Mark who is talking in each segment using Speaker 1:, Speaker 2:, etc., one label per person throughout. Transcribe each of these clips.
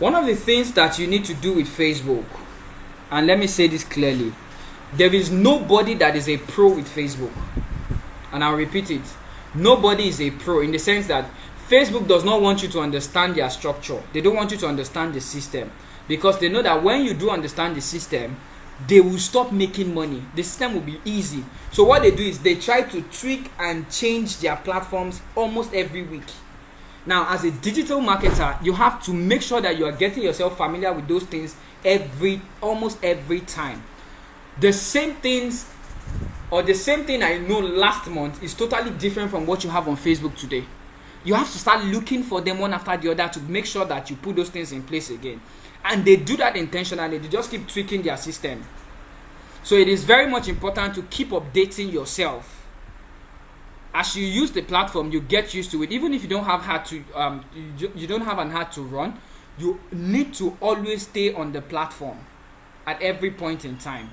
Speaker 1: One of the things that you need to do with Facebook, and let me say this clearly, there is nobody that is a pro with Facebook. And I'll repeat it. Nobody is a pro, in the sense that Facebook does not want you to understand their structure. They don't want you to understand the system, because they know that when you do understand the system, they will stop making money. The system will be easy. So what they do is they try to tweak and change their platforms almost every week. Now, as a digital marketer, you have to make sure that you are getting yourself familiar with those things almost every time. The same things, or the same thing I know last month, is totally different from what you have on Facebook today. You have to start looking for them one after the other to make sure that you put those things in place again. And they do that intentionally. They just keep tweaking their system. So it is very much important to keep updating yourself. As you use the platform, you get used to it. Even if you don't have you don't have an ad to run, you need to always stay on the platform at every point in time.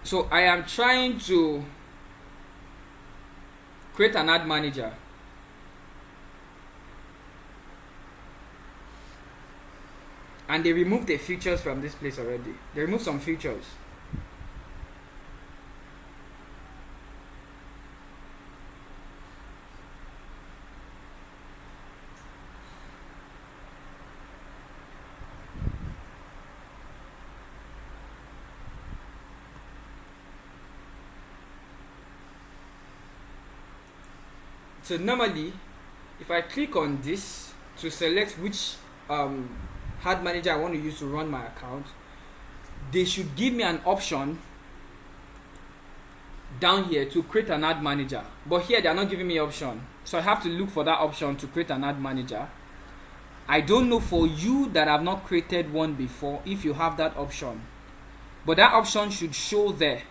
Speaker 1: So I am trying to create an ad manager. And they removed the features from this place already. They removed some features. So normally, if I click on this to select which ad manager I want to use to run my account, they should give me an option down here to create an ad manager. But here they are not giving me option. So I have to look for that option to create an ad manager. I don't know for you that have not created one before if you have that option. But that option should show there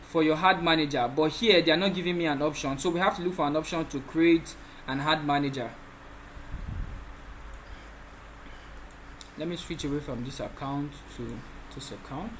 Speaker 1: for your ad manager. But here they are not giving me an option. So we have to look for an option to create an ad manager. Let me switch away from this account to this account.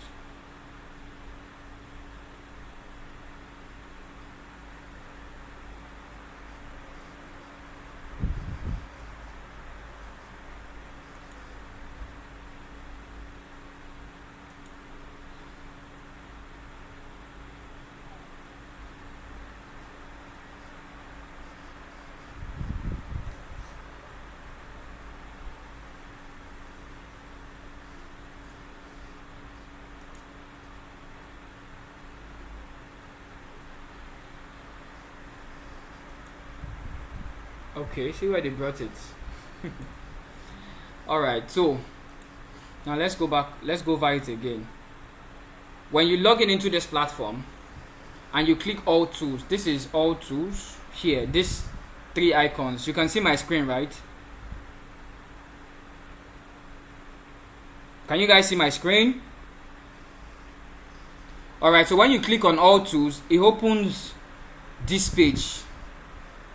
Speaker 1: Okay, see where they brought it. Alright, so now let's go back, let's go over it again. When you log in into this platform and you click all tools, this is all tools here, these three icons. You can see my screen, right? Can you guys see my screen? Alright, so when you click on all tools, it opens this page.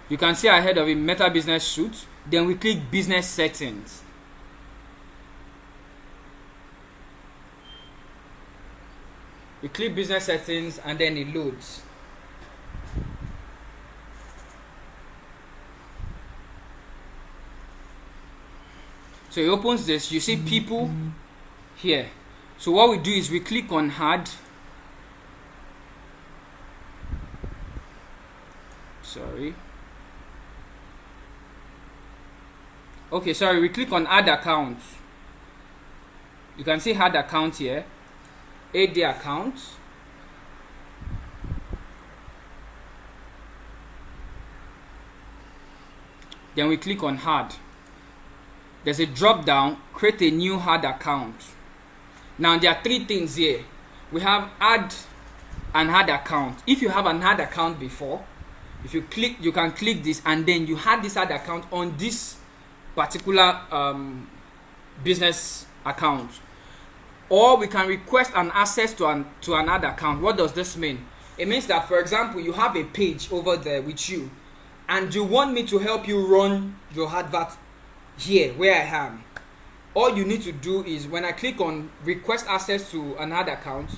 Speaker 1: You can see ahead of it Meta Business Suite. Then we click Business Settings. We click Business Settings and then it loads. So it opens this. You see people here. So what we do is we click on Add. Sorry. Okay, sorry, we click on Add Account. You can see Add Account here. Add the account. Then we click on Add. There's a drop down, create a new Add account. Now there are three things here. We have Add an Add account. If you have an Add account before, if you click, you can click this and then you add this Add account on this particular business account, or we can request an access to another account. What does this mean? It means that, for example, you have a page over there with you and you want me to help you run your advert here where I am. All you need to do is when I click on request access to another account,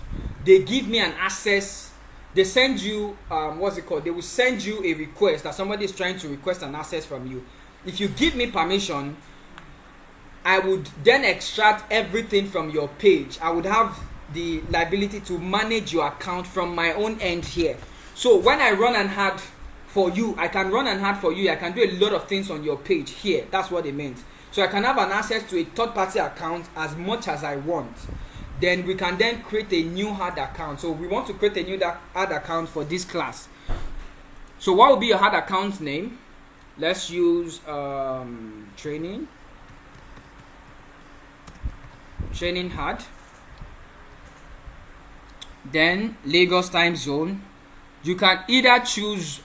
Speaker 1: they give me an access. They send you they will send you a request that somebody is trying to request an access from you. If you give me permission, I would then extract everything from your page. I would have the ability to manage your account from my own end here. So when I run an ad for you, I can run an ad for you. I can do a lot of things on your page here. That's what it means. So I can have an access to a third-party account as much as I want. Then we can then create a new ad account. So we want to create a new ad account for this class. So what will be your ad account name? Let's use training ad. Then Lagos time zone. You can either choose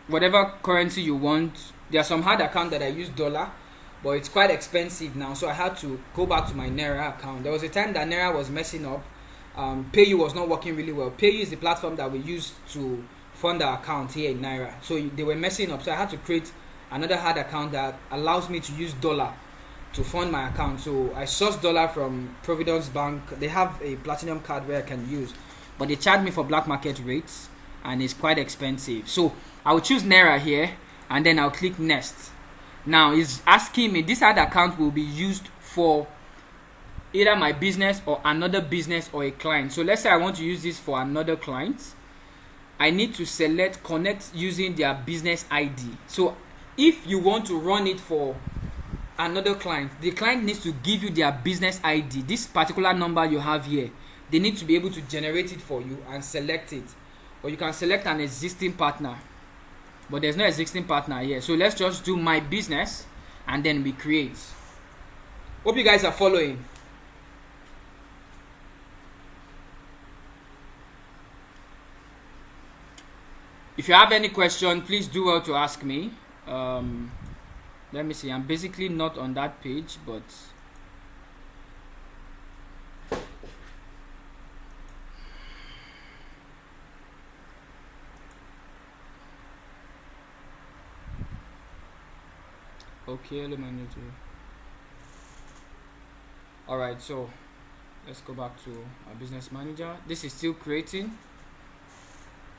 Speaker 1: whatever currency you want. There are some ad accounts that I use dollar, but it's quite expensive now, so I had to go back to my Naira account. There was a time that Naira was messing up. PayU was not working really well. PayU is the platform that we use to fund our account here in Naira. So they were messing up, so I had to create another ad account that allows me to use dollar to fund my account. So I source dollar from Providence Bank. They have a platinum card where I can use, but they charge me for black market rates and it's quite expensive. So I will choose Naira here and then I'll click next. Now it's asking me this ad account will be used for either my business or another business or a client. So let's say I want to use this for another client. I need to select connect using their business ID. So if you want to run it for another client, the client needs to give you their business ID. This particular number you have here, they need to be able to generate it for you and select it. Or you can select an existing partner, but there's no existing partner here. So let's just do my business and then we create. Hope you guys are following. If you have any question, please do well to ask me. Let me see. I'm basically not on that page, but okay, let me do. All right, so let's go back to our business manager. This is still creating.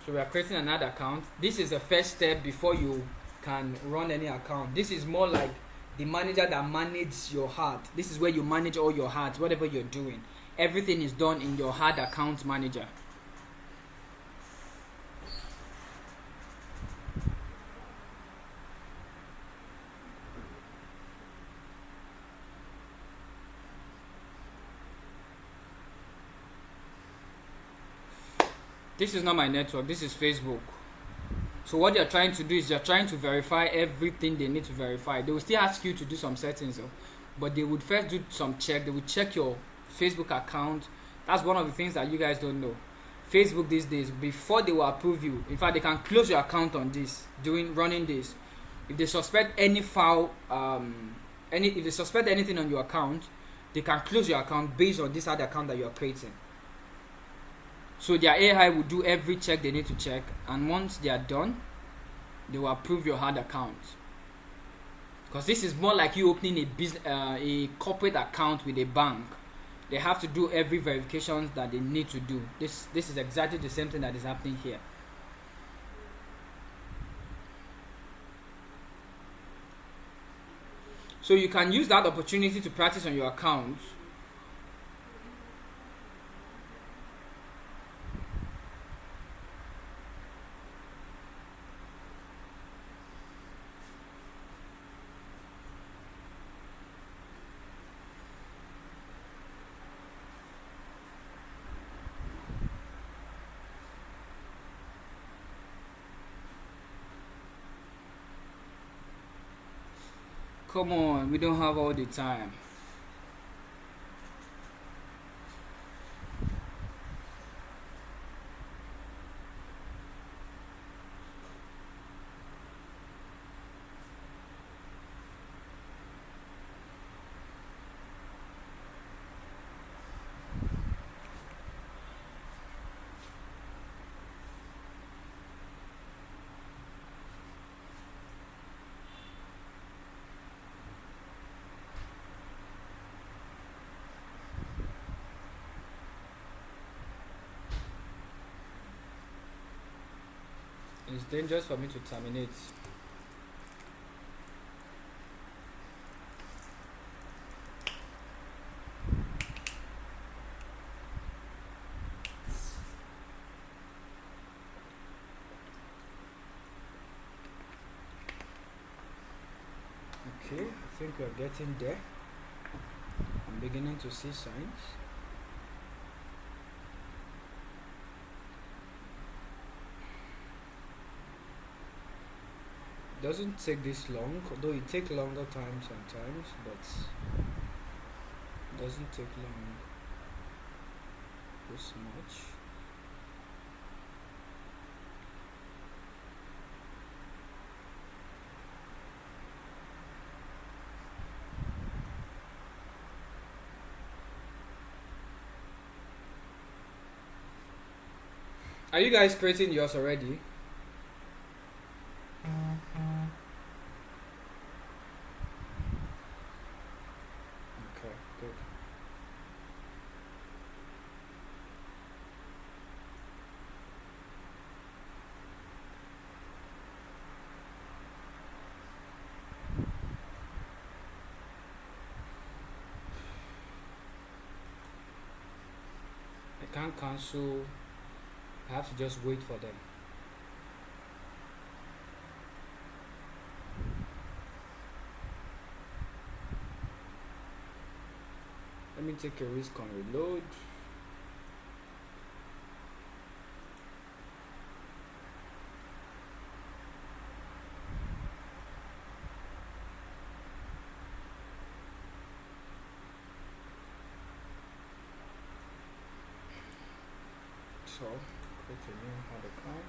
Speaker 1: So we are creating another account. This is the first step before you can run any account. This is more like the manager that manages your ad. This is where you manage all your ads, whatever you're doing. Everything is done in your ad account manager. This is not my network, this is Facebook. So what they're trying to do is they're trying to verify everything they need to verify. They will still ask you to do some settings though, but they would first do some check. They would check your Facebook account. That's one of the things that you guys don't know. Facebook these days, before they will approve you, in fact they can close your account on this, running this. If they suspect any foul, if they suspect anything on your account, they can close your account based on this other account that you are creating. So their AI will do every check they need to check, and once they are done, they will approve your ad account. Because this is more like you opening a corporate account with a bank. They have to do every verification that they need to do. This is exactly the same thing that is happening here. So you can use that opportunity to practice on your account. Come on, we don't have all the time. It's dangerous for me to terminate. Okay, I think we're getting there. I'm beginning to see signs. Doesn't take this long, although it takes longer time sometimes, but doesn't take long this much. Are you guys creating yours already? Okay, good. I can't cancel. I have to just wait for them. Let me take a risk on reload. So, create a new hard account.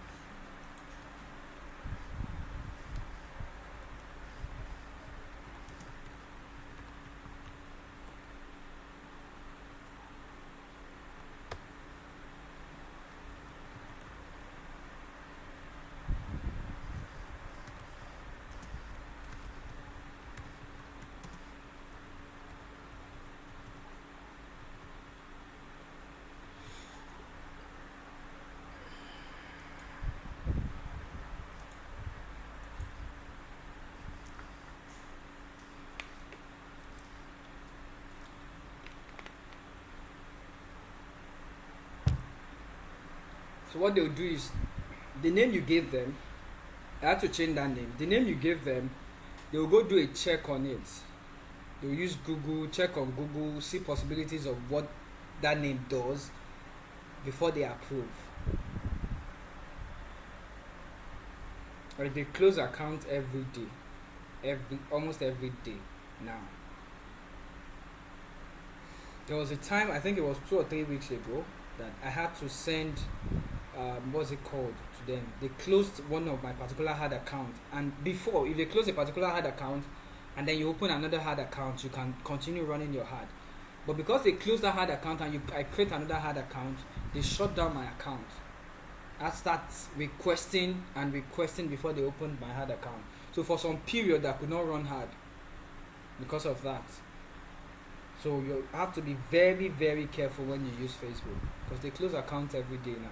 Speaker 1: So what they'll do is, the name you gave them, I had to change that name. The name you gave them, they'll go do a check on it. They'll use Google, check on Google, see possibilities of what that name does before they approve. Or they close account every day, almost every day now. There was a time, I think it was 2 or 3 weeks ago, that I had to send what's it called to them. They closed one of my particular hard account, and before, if they close a particular hard account and then you open another hard account, you can continue running your hard. But because they closed that hard account and I create another hard account, they shut down my account. I start requesting before they opened my hard account. So for some period I could not run hard because of that. So you have to be very, very careful when you use Facebook, because they close accounts every day now.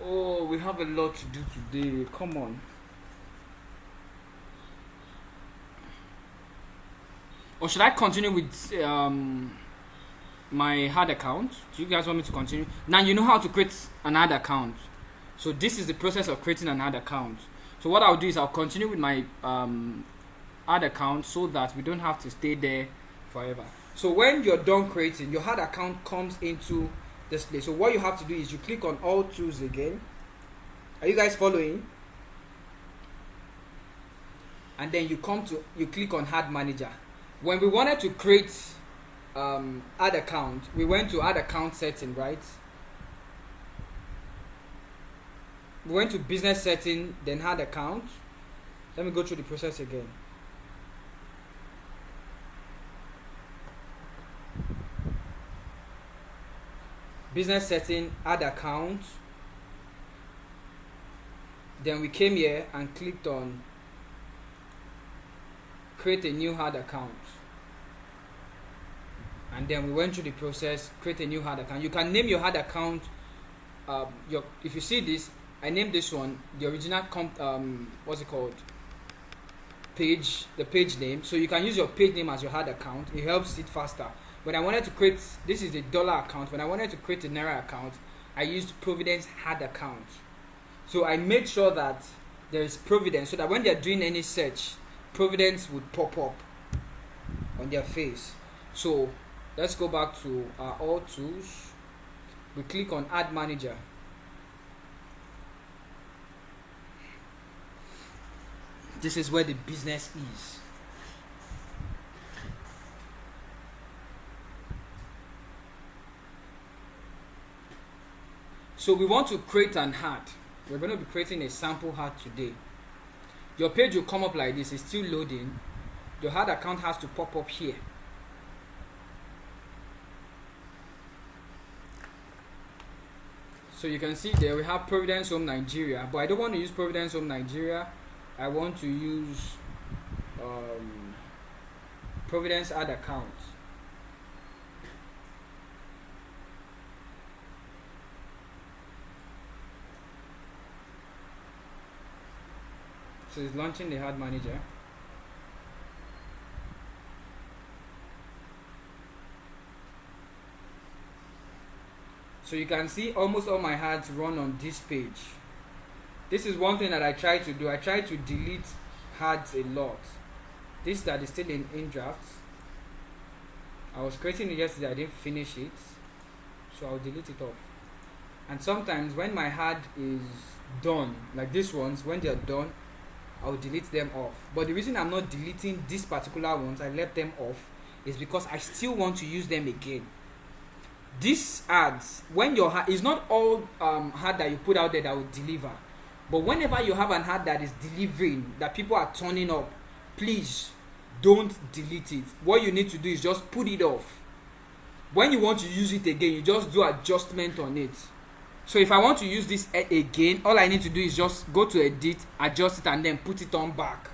Speaker 1: Oh, we have a lot to do today. Come on. Or should I continue with my hard account? Do you guys want me to continue? Now you know how to create an ad account. So this is the process of creating an ad account. So what I'll do is I'll continue with my ad account so that we don't have to stay there forever. So when you're done creating, your ad account comes into this place. So what you have to do is you click on all tools again. Are you guys following? And then you click on ad manager. When we wanted to create ad account, we went to add account setting, right? We went to business setting, then add account. Let me go through the process again. Business setting, add account. Then we came here and clicked on create a new ad account. And then we went through the process, create a new ad account. You can name your ad account. If you see this, I named this one the original what's it called? page, the page name. So you can use your page name as your hard account. It helps it faster. When I wanted to create, this is a dollar account. When I wanted to create a Naira account, I used Providence hard account. So I made sure that there is Providence, so that when they're doing any search, Providence would pop up on their face. So let's go back to our all tools. We click on Ad Manager. This is where the business is. So we want to create an ad. We're going to be creating a sample ad today. Your page will come up like this. It's still loading. Your ad account has to pop up here. So you can see there we have Providence Home Nigeria, but I don't want to use Providence Home Nigeria. I want to use Providence ad account. So it's launching the ad manager. So you can see almost all my ads run on this page. This is one thing that I try to do. I try to delete ads a lot. This that is still in drafts. I was creating it yesterday, I didn't finish it. So I'll delete it off. And sometimes when my ad is done, like these ones, when they're done, I'll delete them off. But the reason I'm not deleting these particular ones, I left them off, is because I still want to use them again. These ads, when your ad is not all ad that you put out there that will deliver, but whenever you have an ad that is delivering, that people are turning up, please don't delete it. What you need to do is just put it off. When you want to use it again, you just do adjustment on it. So if I want to use this again, all I need to do is just go to edit, adjust it, and then put it on back.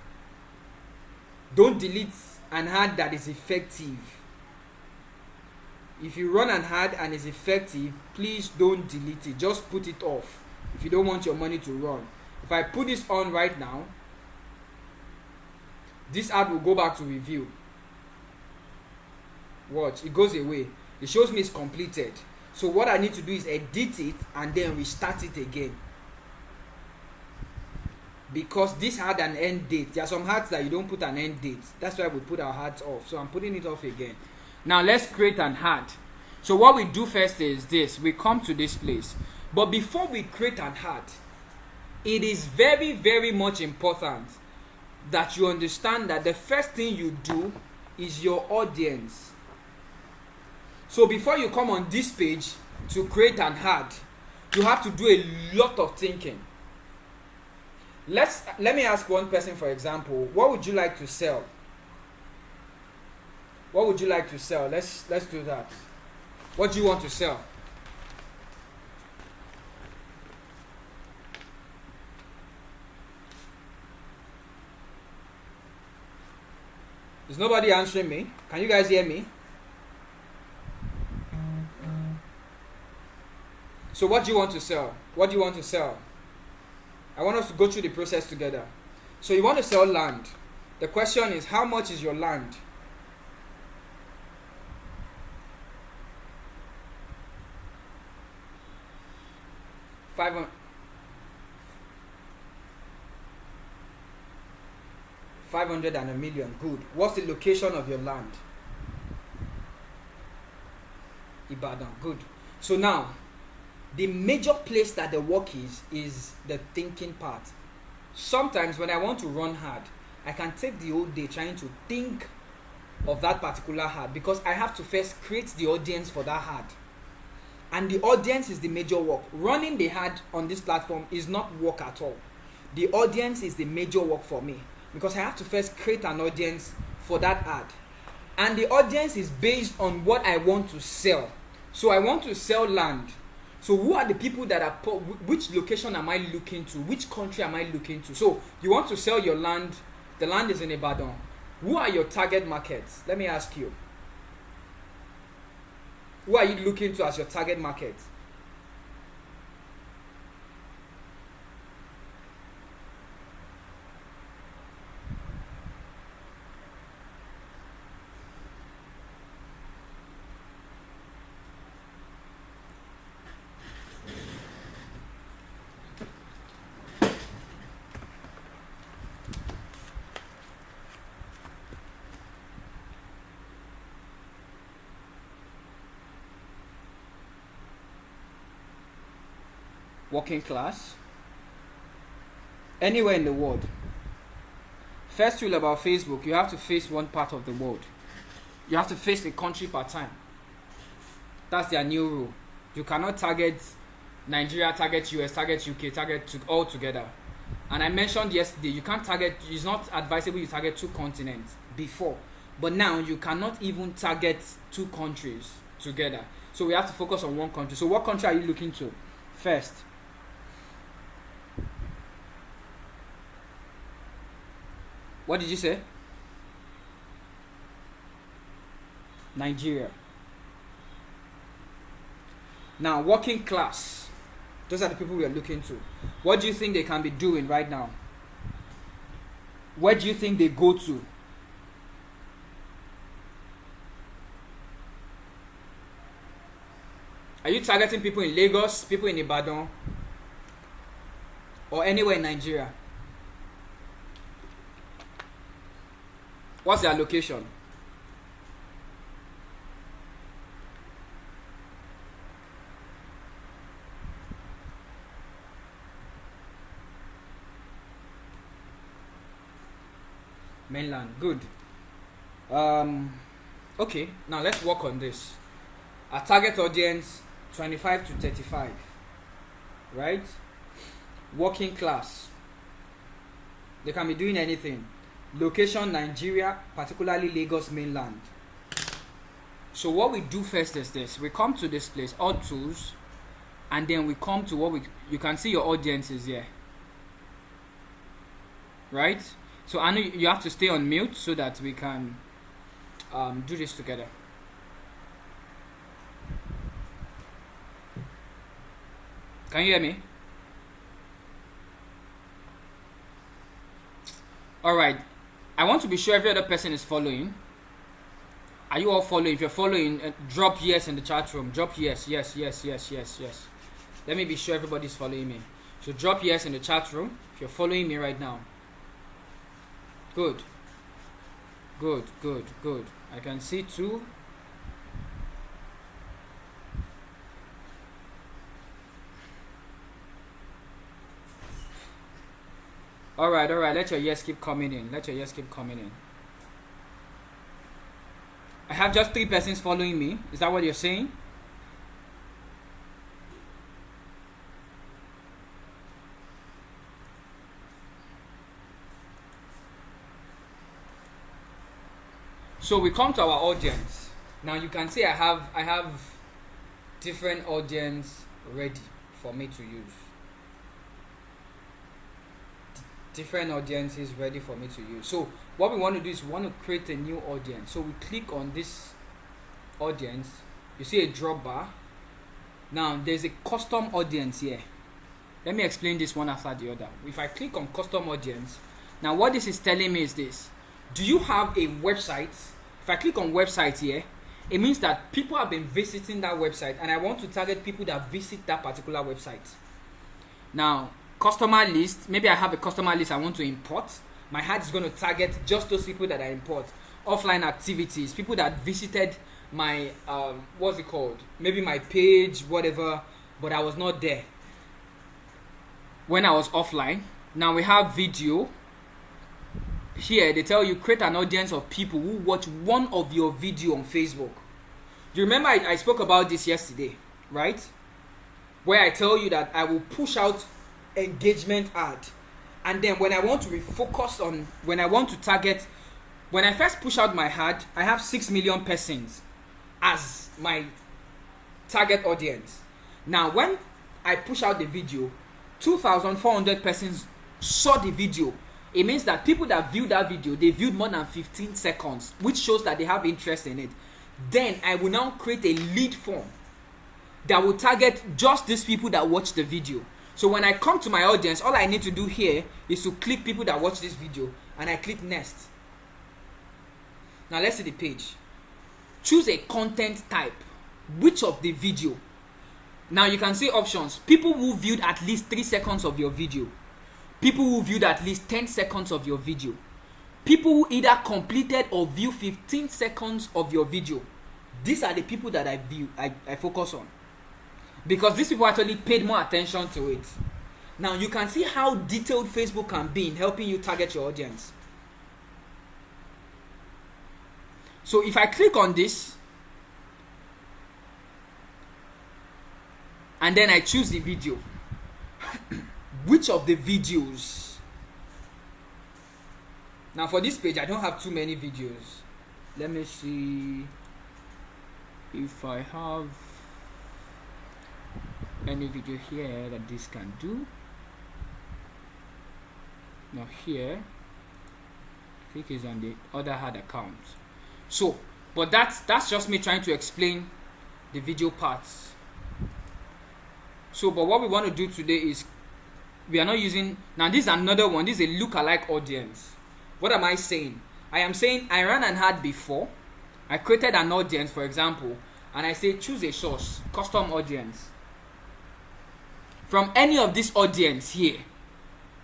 Speaker 1: Don't delete an ad that is effective. If you run an ad and it's effective, please don't delete it. Just put it off if you don't want your money to run. If I put this on right now, this ad will go back to review. Watch, it goes away. It shows me it's completed. So what I need to do is edit it and then restart it again. Because this had an end date. There are some ads that you don't put an end date. That's why we put our ads off. So I'm putting it off again. Now let's create an ad. So what we do first is this. We come to this place. But before we create an ad, it is very, very much important that you understand that the first thing you do is your audience. So before you come on this page to create an ad, you have to do a lot of thinking. Let me ask one person, for example, what would you like to sell? What would you like to sell? Let's do that. What do you want to sell? Is nobody answering me? Can you guys hear me? So what do you want to sell? What do you want to sell? I want us to go through the process together. So you want to sell land. The question is, how much is your land? $500 and $1 million. Good. What's the location of your land? Ibadan. Good. So now, the major place that the work is the thinking part. Sometimes when I want to run hard, I can take the whole day trying to think of that particular ad, because I have to first create the audience for that ad. And the audience is the major work. Running the ad on this platform is not work at all. The audience is the major work for me, because I have to first create an audience for that ad. And the audience is based on what I want to sell. So I want to sell land. So who are the people that are which location am I looking to? Which country am I looking to? So you want to sell your land. The land is in Ibadan. Who are your target markets? Let me ask you. Who are you looking to as your target market? working class, anywhere in the world. First rule about Facebook, you have to face one part of the world. You have to face a country per time. That's their new rule. You cannot target Nigeria, target US, target UK, target all together. And I mentioned yesterday, you can't target, it's not advisable you target 2 continents before. But now you cannot even target 2 countries together. So we have to focus on one country. So what country are you looking to first? What did you say? Nigeria. Now, working class. Those are the people we are looking to. What do you think they can be doing right now? Where do you think they go to? Are you targeting people in Lagos, people in Ibadan, or anywhere in Nigeria? What's their location? Mainland. Good. Okay, now let's work on this. Our target audience 25 to 35, right? Working class. They can be doing anything. Location Nigeria, particularly Lagos mainland. So what we do first is this. We come to this place, Odd Tools, and then we come to what you can see your audiences here. Right? So I know you have to stay on mute so that we can do this together. Can you hear me? Alright. I want to be sure every other person is following. Are you all following? If you're following, drop yes in the chat room. Drop yes. Let me be sure everybody's following me. So drop yes in the chat room if you're following me right now. Good. I can see 2. All right. Let your yes keep coming in. I have just 3 persons following me. Is that what you're saying? So we come to our audience. Now you can see I have different audience ready for me to use. Different audiences ready for me to use. So what we want to do is we want to create a new audience. So we click on this audience. You see a drop bar. Now there's a custom audience here. Let me explain this one after the other. If I click on custom audience, now what this is telling me is this. Do you have a website? If I click on website here, it means that people have been visiting that website and I want to target people that visit that particular website. Now, customer list, maybe I have a customer list I want to import. My ad is going to target just those people that I import. Offline activities, people that visited my, what's it called? Maybe my page, whatever, but I was not there when I was offline. Now we have video. Here they tell you create an audience of people who watch one of your video on Facebook. Do you remember I spoke about this yesterday, right? Where I tell you that I will push out engagement ad, and then when I want to refocus on, when I want to target, when I first push out my ad, I have 6 million persons as my target audience. Now when I push out the video, 2,400 persons saw the video. It means that people that viewed that video, they viewed more than 15 seconds, which shows that they have interest in it. Then I will now create a lead form that will target just these people that watch the video. So when I come to my audience, all I need to do here is to click people that watch this video, and I click next. Now let's see the page. Choose a content type. Which of the video? Now you can see options. People who viewed at least 3 seconds of your video. People who viewed at least 10 seconds of your video. People who either completed or view 15 seconds of your video. These are the people that I focus on. because these people actually paid more attention to it. Now you can see how detailed Facebook can be in helping you target your audience. So if I click on this and then I choose the video, which of the videos? Now for this page I don't have too many videos. Let me see if I have any video here that this can do. Now here, I think it's on the other hard account. So, but that's just me trying to explain the video parts. So, but what we want to do today is we are not using, now this is another one. This is a lookalike audience. What am I saying? I am saying I ran an ad before. I created an audience, for example, and I say choose a source, custom audience. From any of this audience here,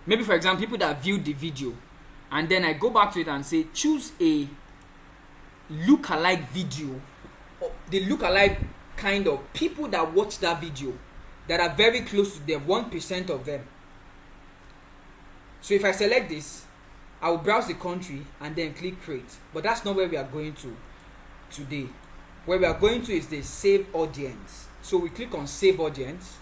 Speaker 1: maybe for example people that viewed the video, and then I go back to it and say choose a lookalike video, the lookalike kind of people that watch that video that are very close to them, 1% of them. So if I select this, I will browse the country and then click create. But that's not where we are going to today. Where we are going to is the save audience. So we click on save audience,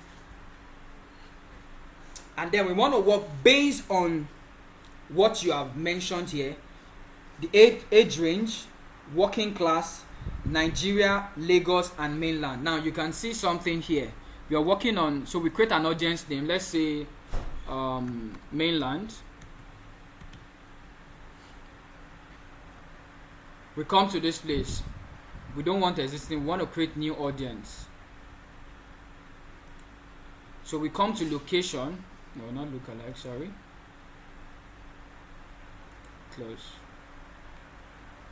Speaker 1: and then we want to work based on what you have mentioned here, the age range, working class, Nigeria, Lagos, and mainland. Now you can see something here. We are working on, so we create an audience name. Let's say mainland. We come to this place. We don't want existing. We want to create new audience. So we come to location. No, not lookalike. Sorry. Close.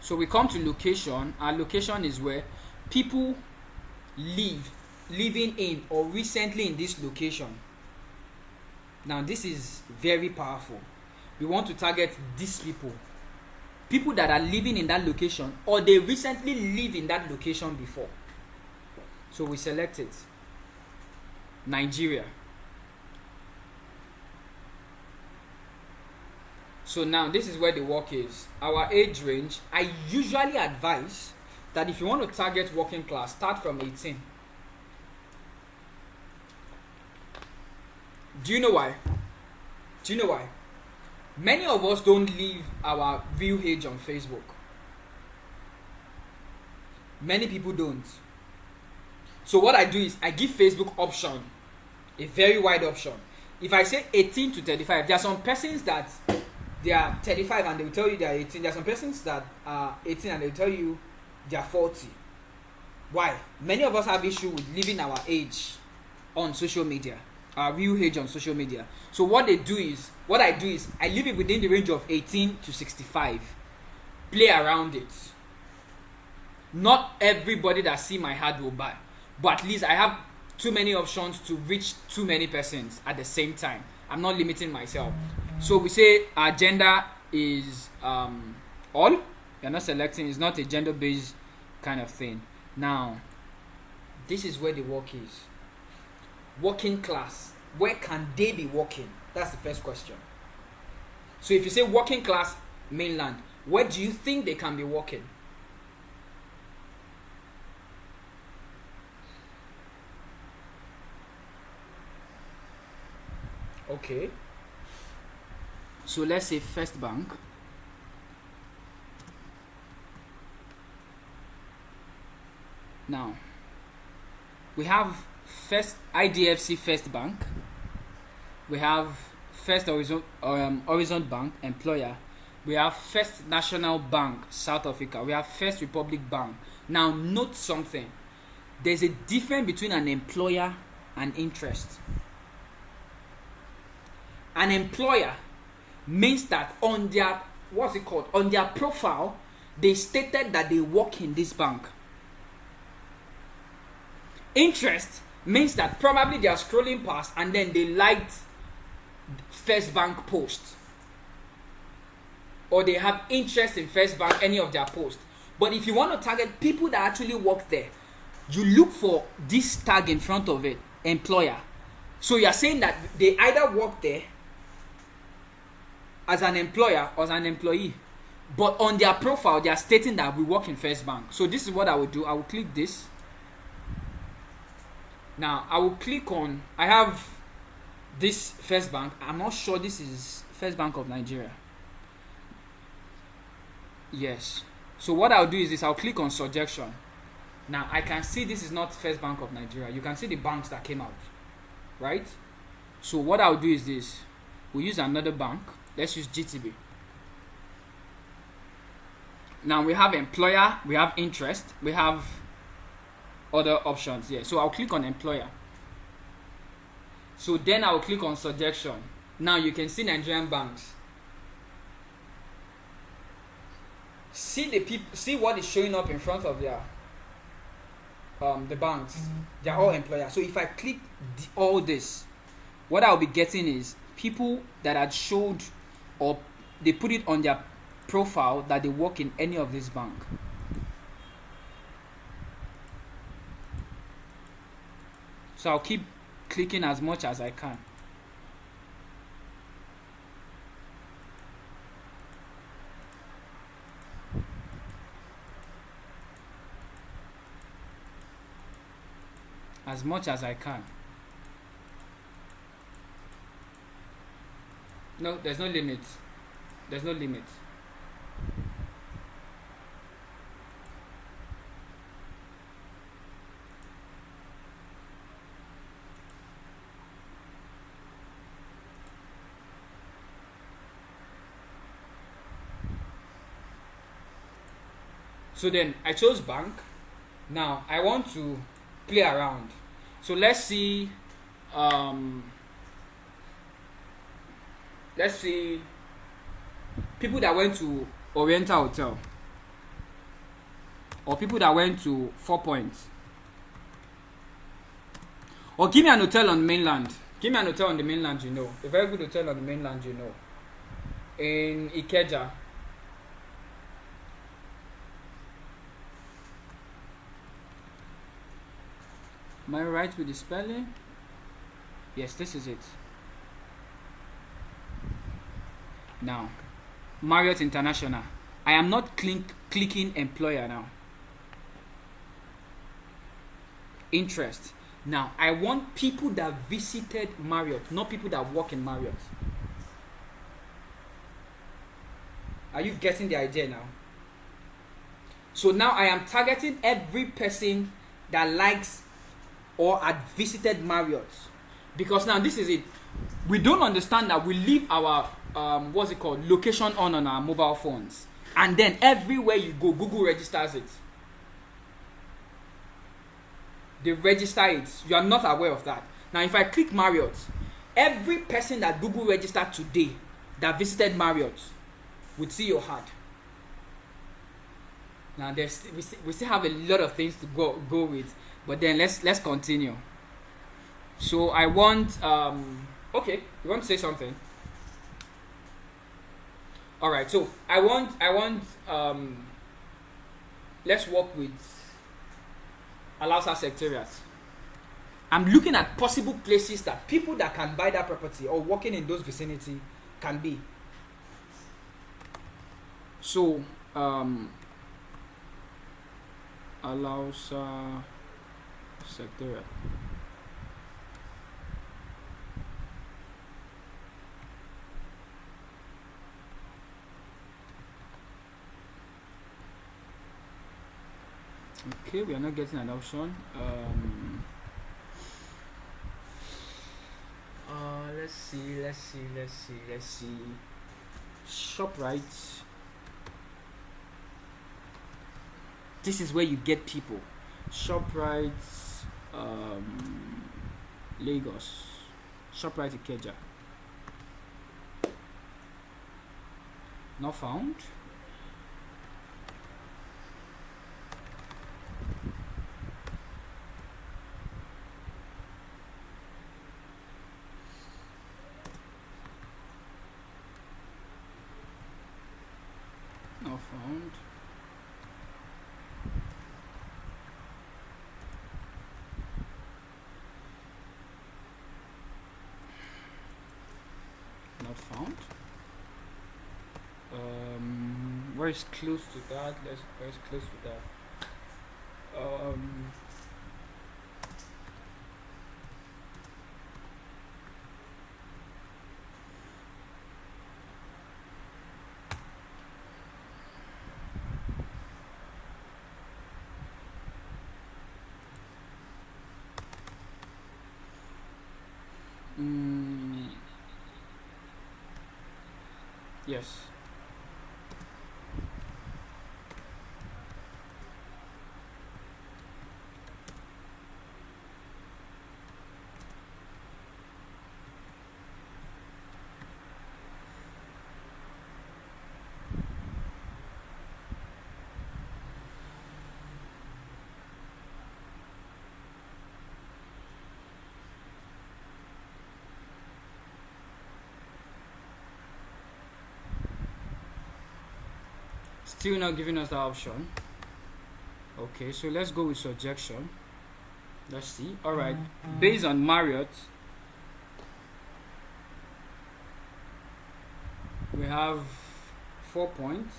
Speaker 1: So we come to location. Our location is where people living in or recently in this location. Now this is very powerful. We want to target these people that are living in that location or they recently live in that location before. So we select it. Nigeria. So now this is where the work is. Our age range, I usually advise that if you want to target working class, start from 18. Do you know why? Many of us don't leave our real age on Facebook. Many people don't. So what I do is I give Facebook option, a very wide option. If I say 18 to 35, there are some persons that they are 35 and they will tell you they are 18. There are some persons that are 18 and they will tell you they are 40. Why? Many of us have issue with leaving our age on social media, our real age on social media. So what I do is I leave it within the range of 18 to 65. Play around it. Not everybody that see my ad will buy, but at least I have too many options to reach too many persons at the same time. I'm not limiting myself. So we say our gender is all. You're not selecting. It's not a gender-based kind of thing. Now, this is where the work is. Working class. Where can they be working? That's the first question. So if you say working class mainland, where do you think they can be working? Okay. So let's say First Bank. Now, we have IDFC First Bank. We have First Horizon Bank, employer. We have First National Bank, South Africa. We have First Republic Bank. Now, note something. There's a difference between an employer and interest. An employer means that on their, on their profile, they stated that they work in this bank. Interest means that probably they are scrolling past and then they liked First Bank post, or they have interest in First Bank, any of their posts. But if you want to target people that actually work there, you look for this tag in front of it, employer. So you are saying that they either work there as an employer or as an employee, but on their profile they are stating that we work in First Bank. So this is what I will do. I will click this. Now I will click on, I have this First Bank. I'm not sure this is First Bank of Nigeria. Yes. So what I'll do is this. I'll click on suggestion. Now I can see this is not First Bank of Nigeria. You can see the banks that came out, right? So what I'll do is this. We'll use another bank. Let's use GTB. Now we have employer, we have interest, we have other options here. So I'll click on employer. So then I'll click on suggestion. Now you can see Nigerian banks. See the people, see what is showing up in front of their the banks. They're all employers. So if I click all this, what I'll be getting is people that had showed, or they put it on their profile that they work in any of this bank. So I'll keep clicking as much as I can. As much as I can. No, there's no limit. There's no limit. So then I chose bank. Now I want to play around. So let's see people that went to Oriental Hotel, or people that went to 4 Points, or give me an hotel on the mainland. Give me an hotel on the mainland, you know. A very good hotel on the mainland, you know. In Ikeja. Am I right with the spelling? Yes, this is it. Now, Marriott International. I am not clicking employer now. Interest. Now, I want people that visited Marriott, not people that work in Marriott. Are you getting the idea now? So now I am targeting every person that likes or had visited Marriott, because now this is it. We don't understand that we leave our location on our mobile phones, and then everywhere you go, Google registers it. They register it. You are not aware of that. Now if I click Marriott, every person that Google registered today that visited Marriott would see your ad. Now we still have a lot of things to go with, but then let's continue. So I want okay, you want to say something? All right. So I want let's work with Alausa Secretariat. I'm looking at possible places that people that can buy that property or working in those vicinity can be. So Alausa Secretariat. Okay, we are not getting an option. Let's see. ShopRite. This is where you get people. ShopRite, Lagos. ShopRite Ikeja. Not found. Not found. very close to that. Let's very close to that. Um, mm, yes. Still not giving us that option. Okay, so let's go with suggestion. Let's see. All right, based on Marriott, we have 4 points.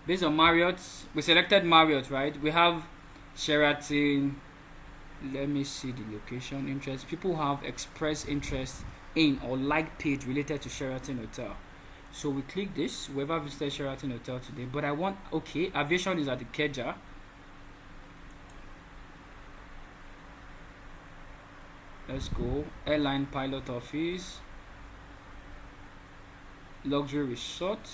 Speaker 1: Based on Marriott, we selected Marriott, right? We have Sheraton. Let me see the location. Interest. People have expressed interest in or like page related to Sheraton Hotel. So we click this. Whoever visited Sheraton Hotel today, but I want aviation is at the Keja. Let's go. Airline pilot office. Luxury resort.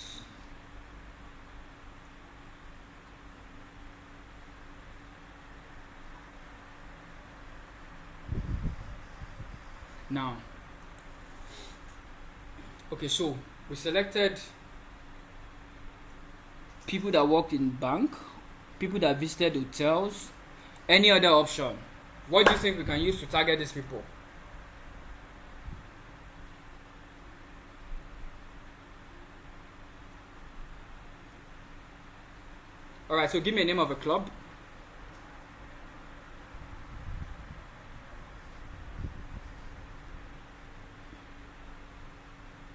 Speaker 1: Now, okay, so we selected people that work in bank, people that visited hotels. Any other option? What do you think we can use to target these people? Alright, so give me a name of a club.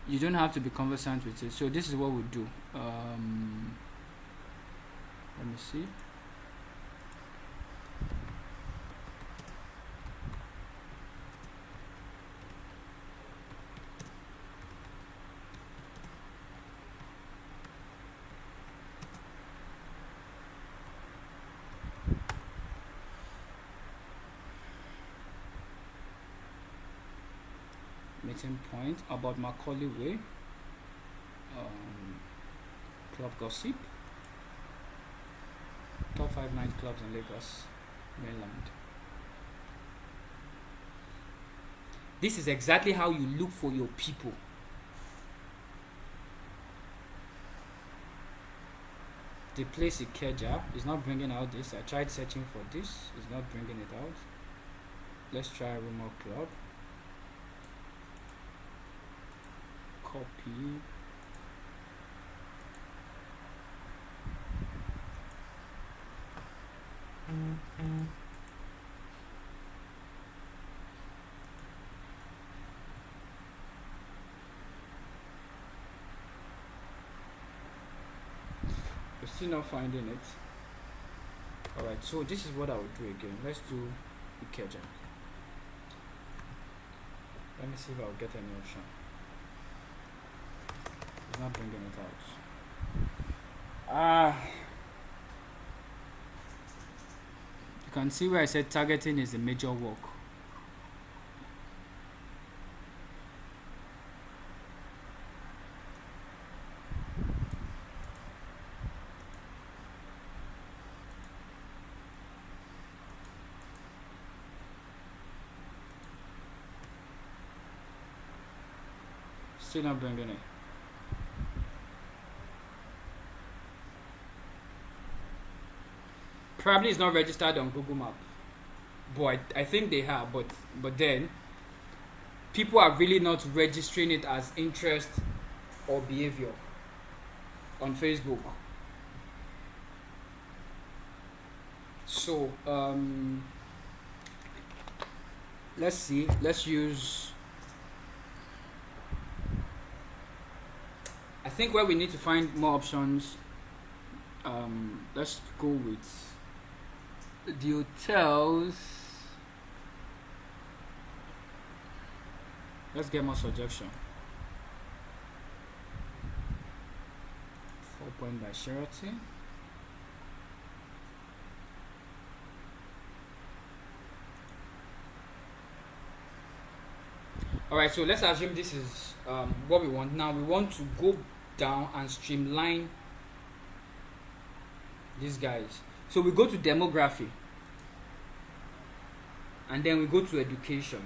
Speaker 1: You don't have to be conversant with it. So this is what we do. Let me see. Meeting point about Macaulay Way. Club gossip. Top 5 nightclubs in Lagos mainland. This is exactly how you look for your people. The place Ikeja is not bringing out this. I tried searching for this. It's not bringing it out. Let's try Rumor Club. Copy. We're still not finding it. Alright, so this is what I will do again. Let's do Ikeja. Let me see if I'll get any option. It's not bringing it out. You can see where I said targeting is the major work. Still not bringing it. Probably it's not registered on Google Map, but I think they have. But then people are really not registering it as interest or behavior on Facebook. So let's see. Let's use think where we need to find more options, let's go with the hotels. Let's get more suggestion. 4 Point by Sheraton. Alright, so let's assume this is what we want. Now we want to go down and streamline these guys. So we go to demography, and then we go to education.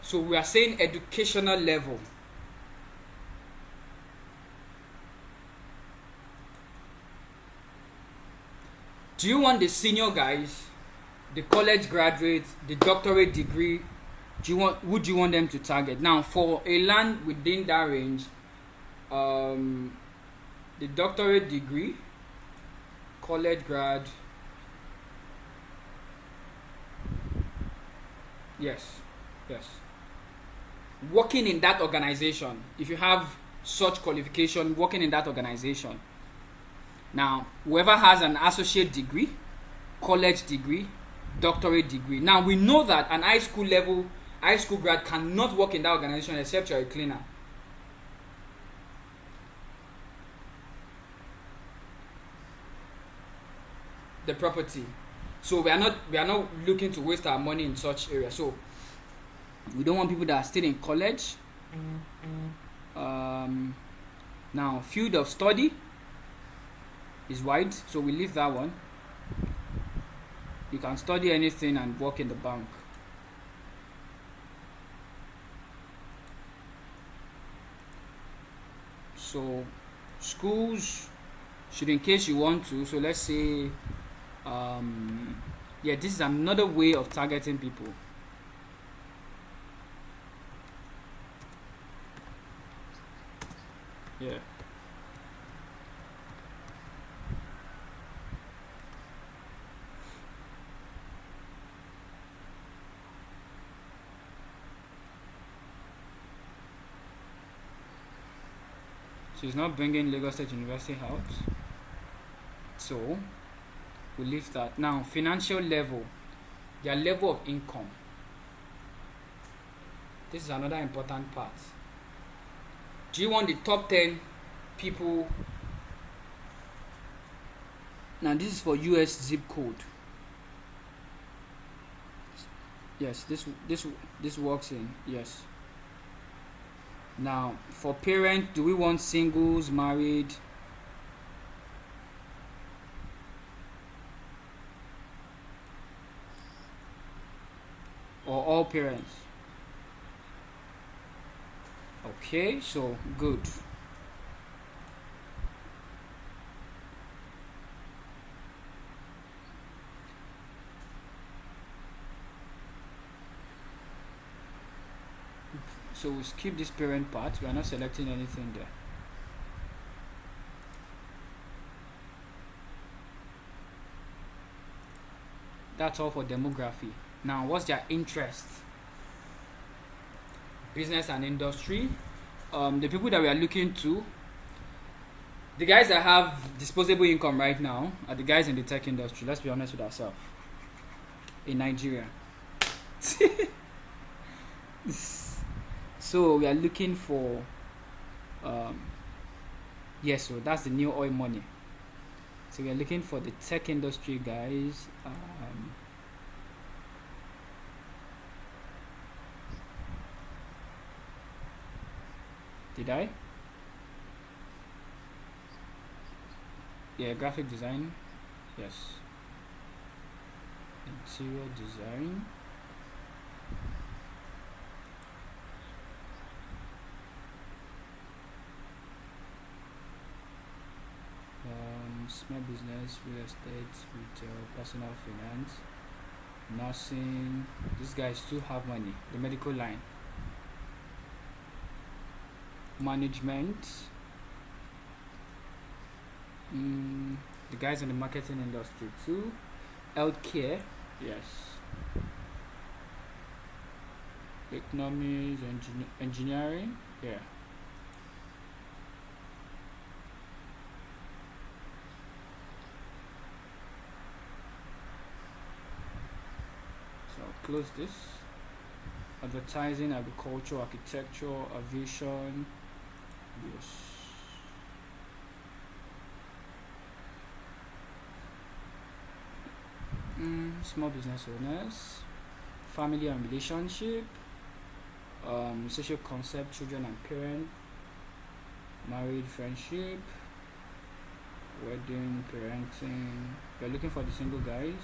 Speaker 1: So we are saying educational level. Do you want the senior guys, the college graduates, the doctorate degree? Would you want them to target? Now for a land within that range, the doctorate degree, college grad, yes, working in that organization. If you have such qualification, working in that organization. Now whoever has an associate degree, college degree, doctorate degree. Now we know that an high school grad cannot work in that organization except you're a cleaner. The property. So we are not looking to waste our money in such areas. So we don't want people that are still in college. Now field of study is wide, so we leave that one. You can study anything and work in the bank. So schools should, in case you want to, so let's say this is another way of targeting people. Yeah. So it's not bringing Lagos State University out. So we leave that. Now financial level, their level of income. This is another important part. Do you want the top 10 people? Now this is for US zip code. Yes, this works in, yes. Now for parent, do we want singles, married? Or all parents? Okay, so good. So we skip this parent part. We are not selecting anything there. That's all for demography. Now what's their interest? Business and industry. The people that we are looking to, the guys that have disposable income right now are the guys in the tech industry. Let's be honest with ourselves. In Nigeria. So we are looking for so that's the new oil money. So we are looking for the tech industry guys. Did I? Yeah, graphic design. Yes. Interior design. Small business, real estate, retail, personal finance, nursing. These guys too have money. The medical line. Management. The guys in the marketing industry too. Healthcare. Yes. Economics, engineering. Yeah. close this. Advertising, agriculture, architecture, aviation. Yes. Small business owners, family and relationship, social concept, children and parent, married, friendship, wedding, parenting. We're looking for the single guys.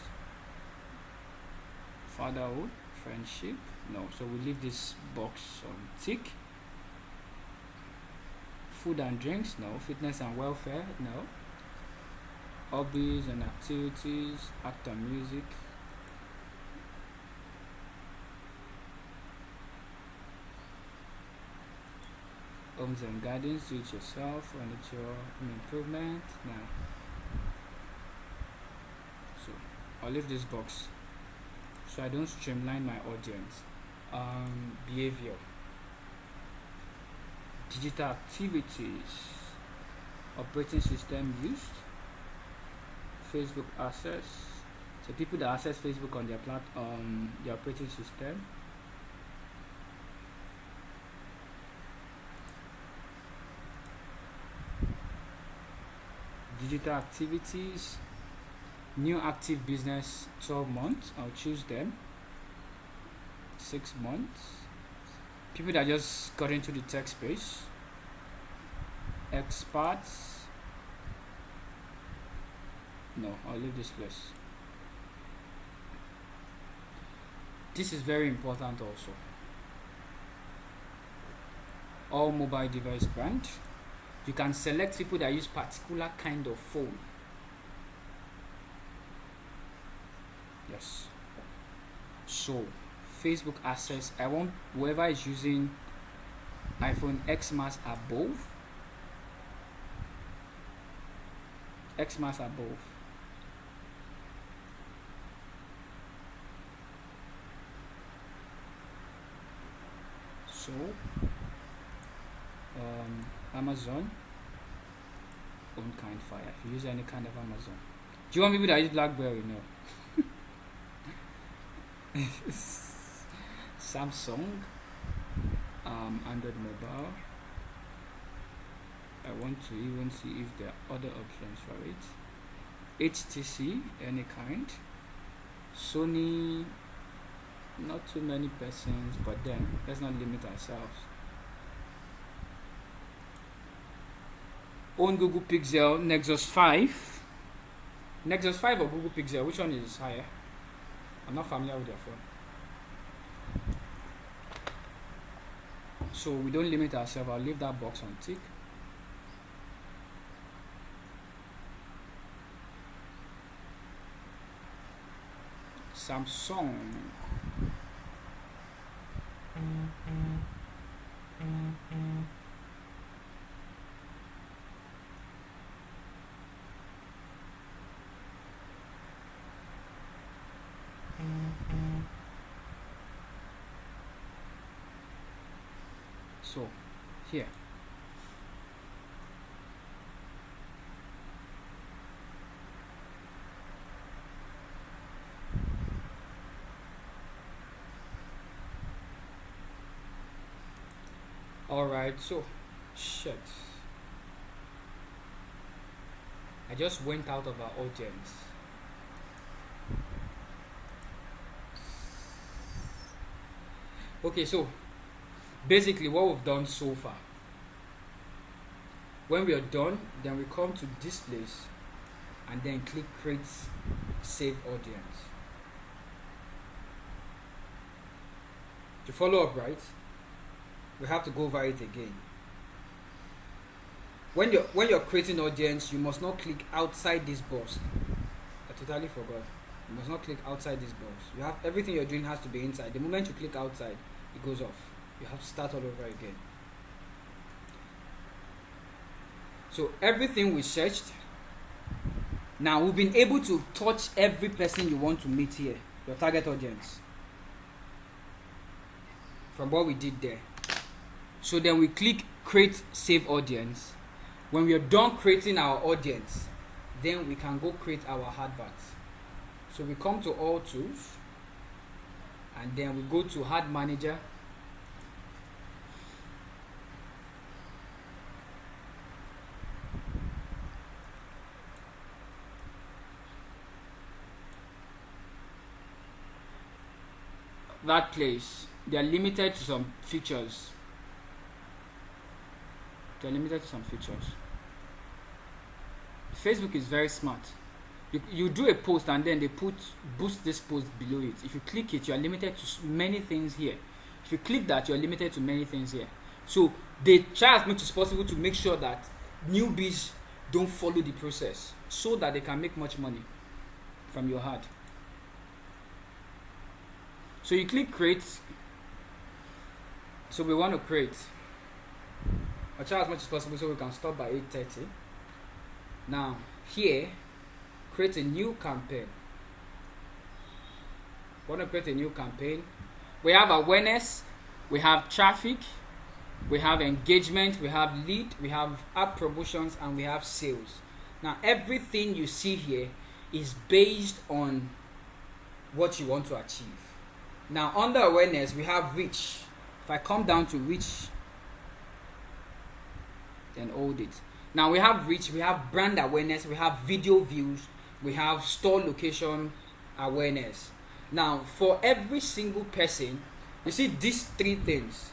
Speaker 1: Fatherhood, friendship, no, so we leave this box on tick. Food and drinks, no. Fitness and welfare, no. Hobbies and activities, art and music. Homes and gardens, do it yourself, furniture, home improvement. Now, so I'll leave this box so I don't streamline my audience. Behavior, digital activities, operating system used, Facebook access. So people that access Facebook on their their operating system. Digital activities, new active business 12 months. I'll choose them. 6 months. People that just got into the tech space. Experts. No, I'll leave this place. This is very important also. All mobile device brand. You can select people that use particular kind of phone. Yes. So Facebook access, I want whoever is using iPhone X Max above. X Max above. So Amazon own kind fire. If you use any kind of Amazon. Do you want people that use BlackBerry? No. Samsung, Android mobile. I want to even see if there are other options for it. HTC, any kind. Sony, not too many persons, but then let's not limit ourselves. Own Google Pixel, Nexus 5. Nexus 5 or Google Pixel, which one is higher? I'm not familiar with their phone. So we don't limit ourselves. I'll leave that box on tick. Samsung. So here all right, so shit, I just went out of our audience. Okay, so basically what we've done so far, when we are done, then we come to this place and then click create save audience. To follow up, right, we have to go over it again. When you're creating audience, you must not click outside this box. I totally forgot. You must not click outside this box. You have everything you're doing has to be inside. The moment you click outside, it goes off. You have to start all over again. So everything we searched, now we've been able to touch every person you want to meet here, your target audience, from what we did there. So then we click create save audience. When we are done creating our audience, then we can go create our adverts. So we come to all tools, and then we go to ad manager. That place, they are limited to some features. Facebook is very smart. You do a post and then they boost this post below it. If you click it, you are limited to many things here. If you click that, you are limited to many things here. So they try as much as possible to make sure that newbies don't follow the process, so that they can make much money from your ad. So you click create. So we want to create. I'll try as much as possible so we can stop by 8:30. Now here, create a new campaign. We want to create a new campaign. We have awareness, we have traffic, we have engagement, we have lead, we have app promotions, and we have sales. Now everything you see here is based on what you want to achieve. Now under awareness, we have reach. If I come down to reach, then hold it. Now we have reach, we have brand awareness, we have video views, we have store location awareness. Now for every single person, you see these three things,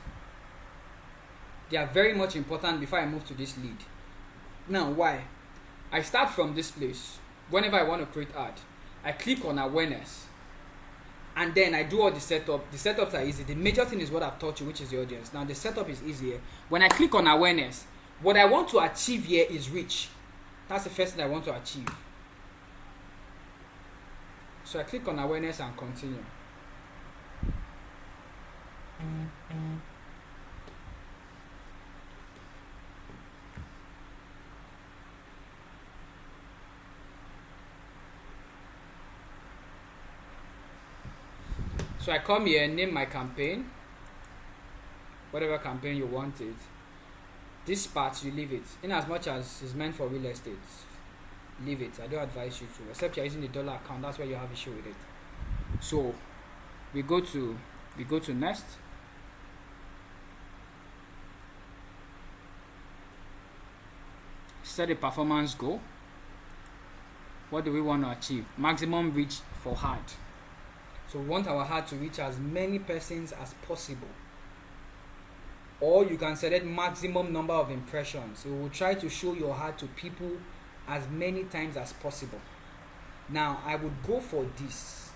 Speaker 1: they are very much important before I move to this lead. Now why? I start from this place. Whenever I want to create ad, I click on awareness, and then I do all the setup. The setups are easy. The major thing is what I've taught you, which is the audience. Now the setup is easier. When I click on awareness, what I want to achieve here is reach. That's the first thing I want to achieve. So I click on awareness and continue. So I come here, name my campaign, whatever campaign you want it. This part you leave it, in as much as it's meant for real estate. Leave it. I don't advise you to, except you're using the dollar account. That's where you have issue with it. So we go to next. Set a performance goal. What do we want to achieve? Maximum reach for ad. So we want our ad to reach as many persons as possible. Or you can select maximum number of impressions. So we will try to show your ad to people as many times as possible. Now I would go for these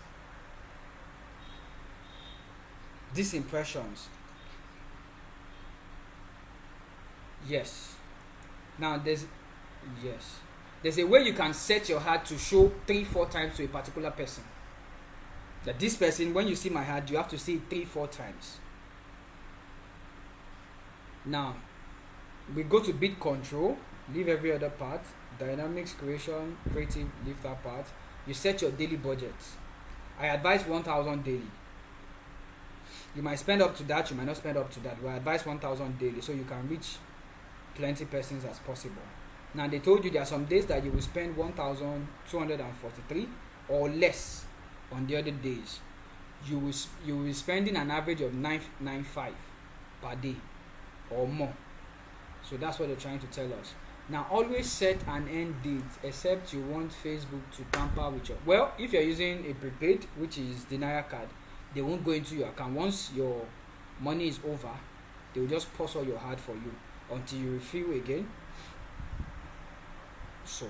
Speaker 1: impressions. Yes. Now there's a way you can set your ad to show 3-4 times to a particular person. That this person, when you see my ad, you have to see it 3-4 times. Now we go to bid control, leave every other part. Dynamics, creation, creative, leave that part. You set your daily budget. I advise 1,000 daily. You might spend up to that, you might not spend up to that. We advise 1,000 daily so you can reach plenty persons as possible. Now they told you there are some days that you will spend 1,243 or less. On the other days, you will be spending an average of 995 per day or more. So that's what they're trying to tell us. Now always set an end date, except you want Facebook to tamper with your. Well, if you're using a prepaid, which is denial card, they won't go into your account. Once your money is over, they will just pause all your ad for you until you refill again. So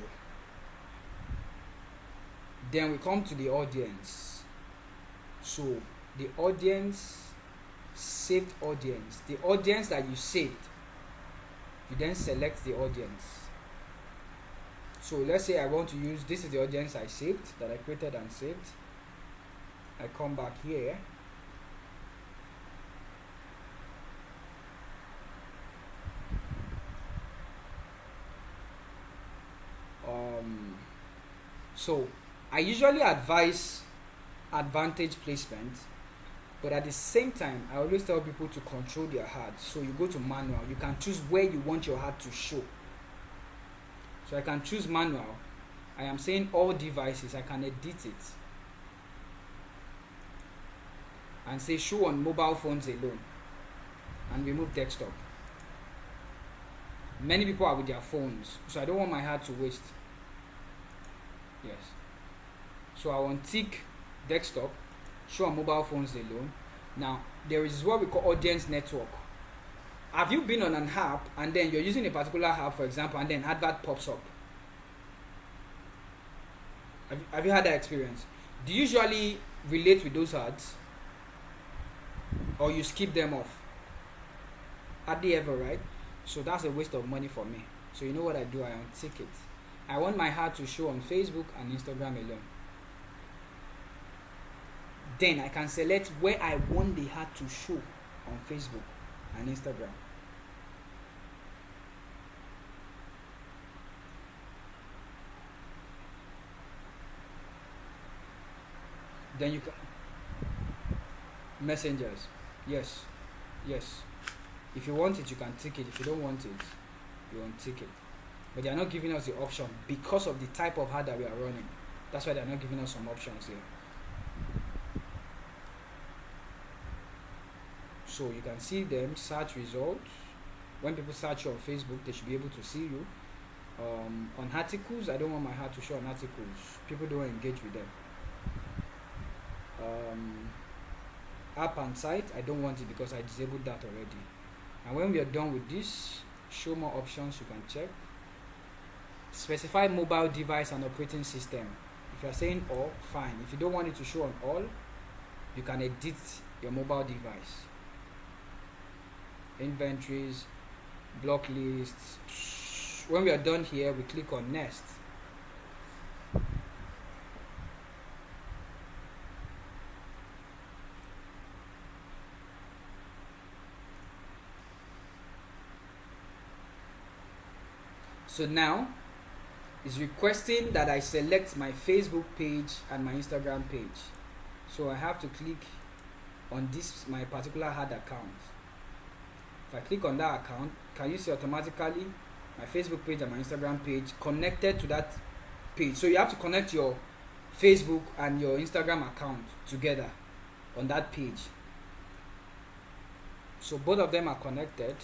Speaker 1: then we come to the audience. So the audience, saved audience, the audience that you saved, you then select the audience. So let's say I want to use, this is the audience I saved, that I created and saved. I come back here. So I usually advise advantage placement, but at the same time I always tell people to control their ad. So you go to manual, you can choose where you want your ad to show. So I can choose manual. I am saying all devices, I can edit it. and say show on mobile phones alone and remove desktop. Many people are with their phones, so I don't want my heart to waste. Yes. So I want tick desktop, show on mobile phones alone. Now there is what we call audience network. Have you been on an app and then you're using a particular app, for example, and then advert pops up? Have you had that experience? Do you usually relate with those ads, or you skip them off? Hardly ever, right? So that's a waste of money for me. So you know what I do? I untick it. I want my ad to show on Facebook and Instagram alone. Then I can select where I want the ad to show on Facebook and Instagram. Then you can messengers. Yes. If you want it, you can tick it. If you don't want it, you won't tick it. But they are not giving us the option because of the type of ad that we are running. That's why they are not giving us some options here. So you can see them, search results. When people search you on Facebook, they should be able to see you. On articles, I don't want my ad to show on articles. People don't engage with them. App and site, I don't want it because I disabled that already. And when we are done with this, show more options, you can check. Specify mobile device and operating system. If you are saying all, fine. If you don't want it to show on all, you can edit your mobile device. Inventories, block lists. When we are done here, we click on next. So now it's requesting that I select my Facebook page and my Instagram page. So I have to click on this, my particular ad account. If I click on that account, can you see automatically my Facebook page and my Instagram page connected to that page? So you have to connect your Facebook and your Instagram account together on that page. So both of them are connected,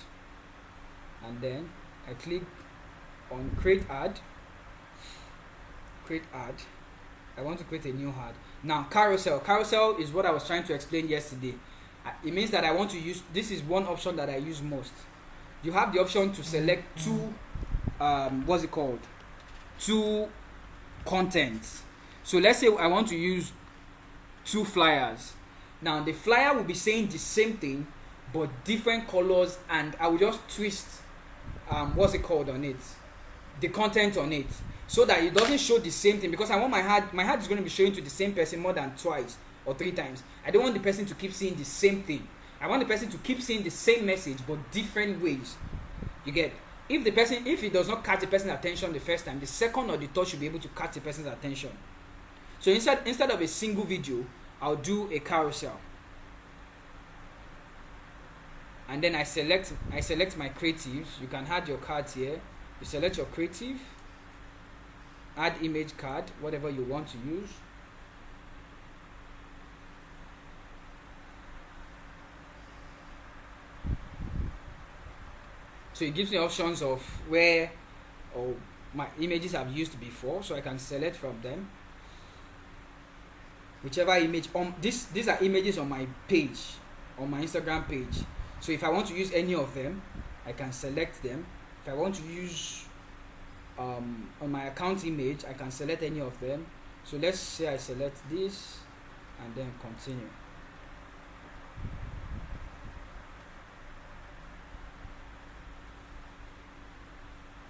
Speaker 1: and then I click on create ad. I want to create a new ad. Now carousel is what I was trying to explain yesterday. It means that I want to use, this is one option that I use most. You have the option to select two two contents. So let's say I want to use two flyers. Now the flyer will be saying the same thing but different colors, and I will just twist on it, the content on it, so that it doesn't show the same thing, because I want my ad is going to be showing to the same person more than twice or three times. I don't want the person to keep seeing the same thing. I want the person to keep seeing the same message but different ways. You get? If it does not catch the person's attention the first time, the second or the third should be able to catch the person's attention. So instead of a single video, I'll do a carousel. And then I select my creatives. You can add your cards here. You select your creative, add image card, whatever you want to use. So it gives me options of where my images I've used before, so I can select from them whichever image. These are images on my page, on my Instagram page. So if I want to use any of them, I can select them. If I want to use on my account image, I can select any of them. So let's say I select this and then continue.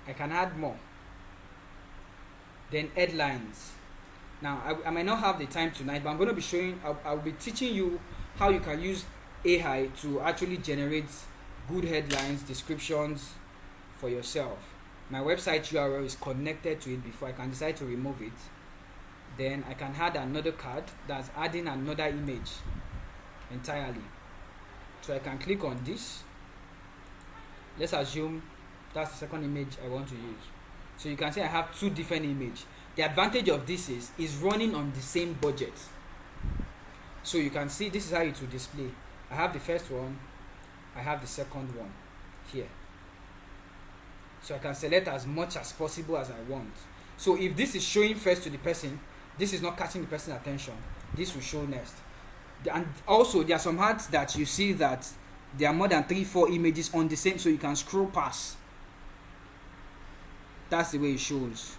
Speaker 1: I can add more. Then headlines. Now I might not have the time tonight, but I'm going to be showing, I'll be teaching you how you can use AI to actually generate good headlines, descriptions for yourself. My website URL is connected to it before I can decide to remove it. Then I can add another card that's adding another image entirely. So I can click on this. Let's assume that's the second image I want to use. So you can see I have two different images. The advantage of this is running on the same budget. So you can see this is how it will display. I have the first one, I have the second one here. So I can select as much as possible as I want. So if this is showing first to the person, this is not catching the person's attention, this will show next. And also there are some ads that you see that there are more than 3-4 images on the same, so you can scroll past. That's the way it shows.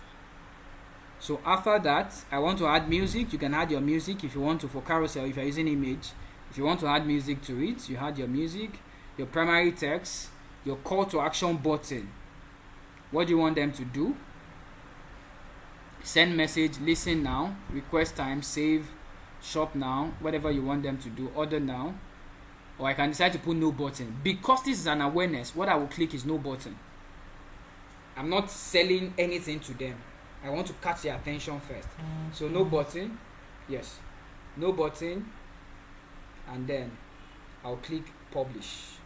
Speaker 1: So after that, I want to add music. You can add your music if you want to for carousel, if you're using image. If you want to add music to it, you add your music, your primary text, your call to action button. What do you want them to do? Send message, listen now, request time, save, shop now, whatever you want them to do, order now. Or I can decide to put no button. Because this is an awareness, what I will click is no button. I'm not selling anything to them. I want to catch their attention first. So no button, yes, no button, and then I'll click publish.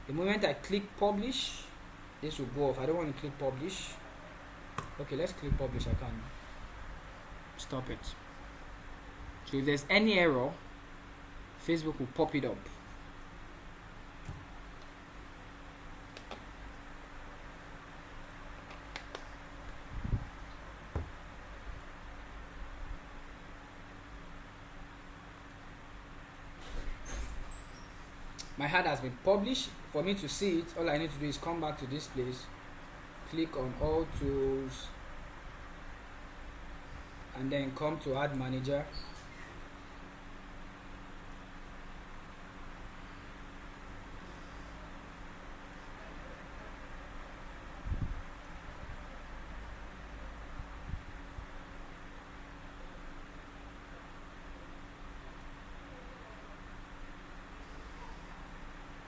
Speaker 1: The moment I click publish, this will go off. I don't want to click publish. Okay, let's click publish. I can stop it. So if there's any error, Facebook will pop it up. My ad has been published. For me to see it, all I need to do is come back to this place, click on all tools, and then come to ad manager.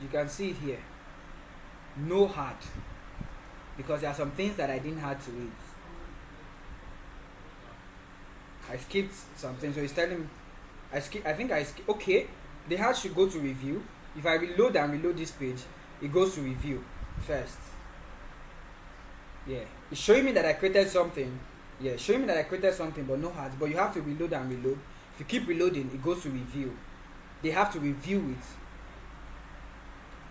Speaker 1: You can see it here, no ad, because there are some things that I didn't have to read. I skipped something, so it's telling me okay, the ad should go to review. If I reload and reload this page, it goes to review first. Yeah, it's showing me that I created something. Yeah, showing me that I created something, but no ads. But you have to reload and reload. If you keep reloading, it goes to review. They have to review it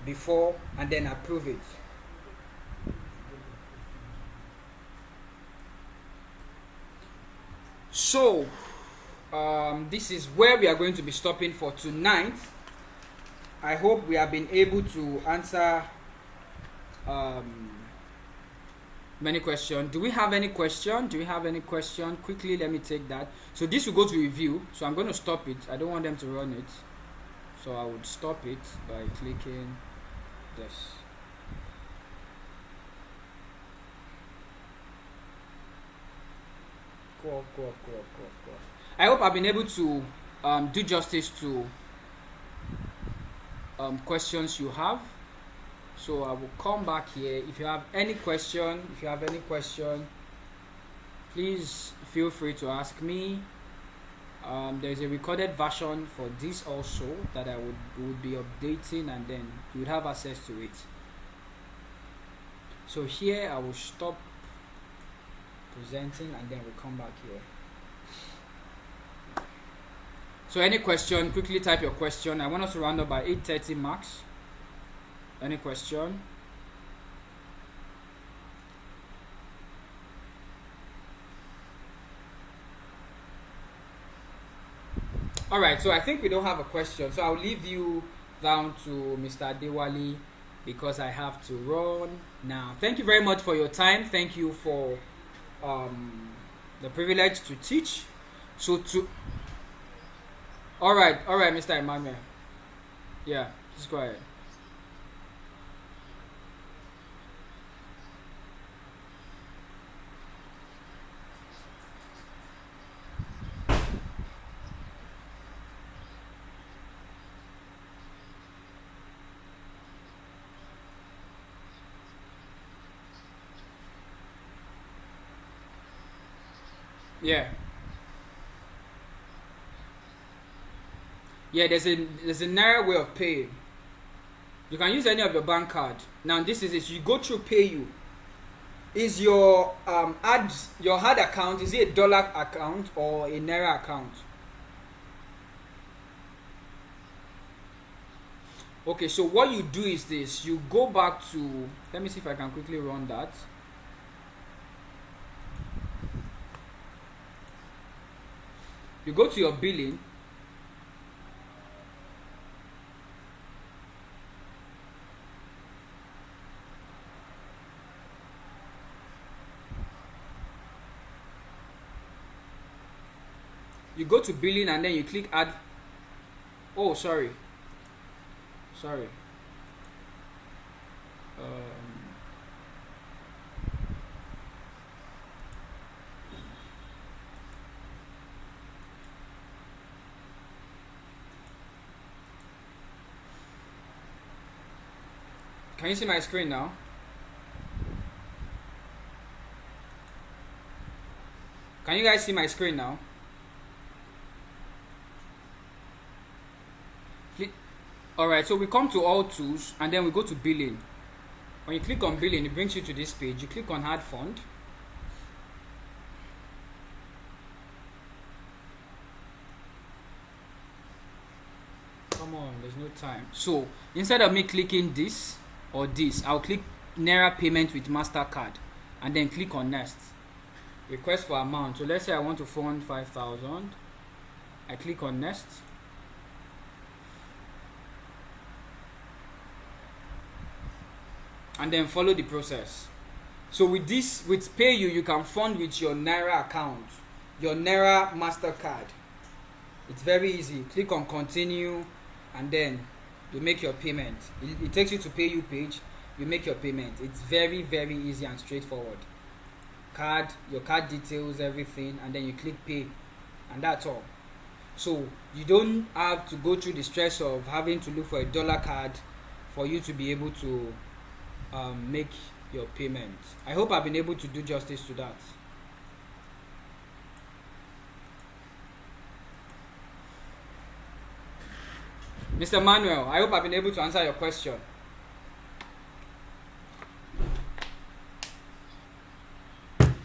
Speaker 1: before and then approve it. So this is where we are going to be stopping for tonight. I hope we have been able to answer many questions. Do we have any question? Quickly, let me take that. So this will go to review, so I'm going to stop it. I don't want them to run it, so I would stop it by clicking this. Go off. I hope I've been able to do justice to questions you have. So I will come back here. If you have any question, please feel free to ask me. There's a recorded version for this also that I would be updating, and then you would have access to it. So here I will stop presenting and then we'll come back here. So any question, quickly type your question. I want us to round up by 8:30 max. Any question? All right, so I think we don't have a question, so I'll leave you down to Mr. Adewale because I have to run now. Thank you very much for your time. Thank you for the privilege to teach. All right, Mr. Emmanuel. Yeah, just go ahead. Yeah. Yeah, there's a narrow way of paying. You can use any of your bank card. Now this is it. You go through PayU. Is your hard account, is it a dollar account or a naira account? Okay, so what you do is this. You go back to, let me see if I can quickly run that. You go to your billing. You go to billing and then you click add. Oh, sorry. Can you see my screen now? Can you guys see my screen now? Alright, so we come to all tools and then we go to billing. When you click on billing, it brings you to this page. You click on add fund. Come on, there's no time. So instead of me clicking this or this, I'll click Naira payment with MasterCard and then click on next. Request for amount. So let's say I want to fund 5,000. I click on next. And then follow the process. So with this, with PayU, you can fund with your Naira account, your Naira MasterCard. It's very easy. Click on continue and then you make your payment. It takes you to PayU page. You make your payment. It's very, very easy and straightforward. Card, your card details, everything, and then you click pay, and that's all. So you don't have to go through the stress of having to look for a dollar card for you to be able to make your payment. I hope I've been able to do justice to that. Mr. Manuel, I hope I've been able to answer your question.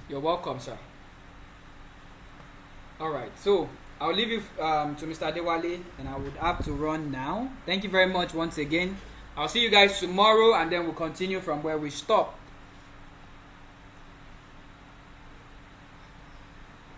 Speaker 1: You're welcome, sir. Alright, so I'll leave you to Mr. Adewale, and I would have to run now. Thank you very much once again. I'll see you guys tomorrow and then we'll continue from where we stop.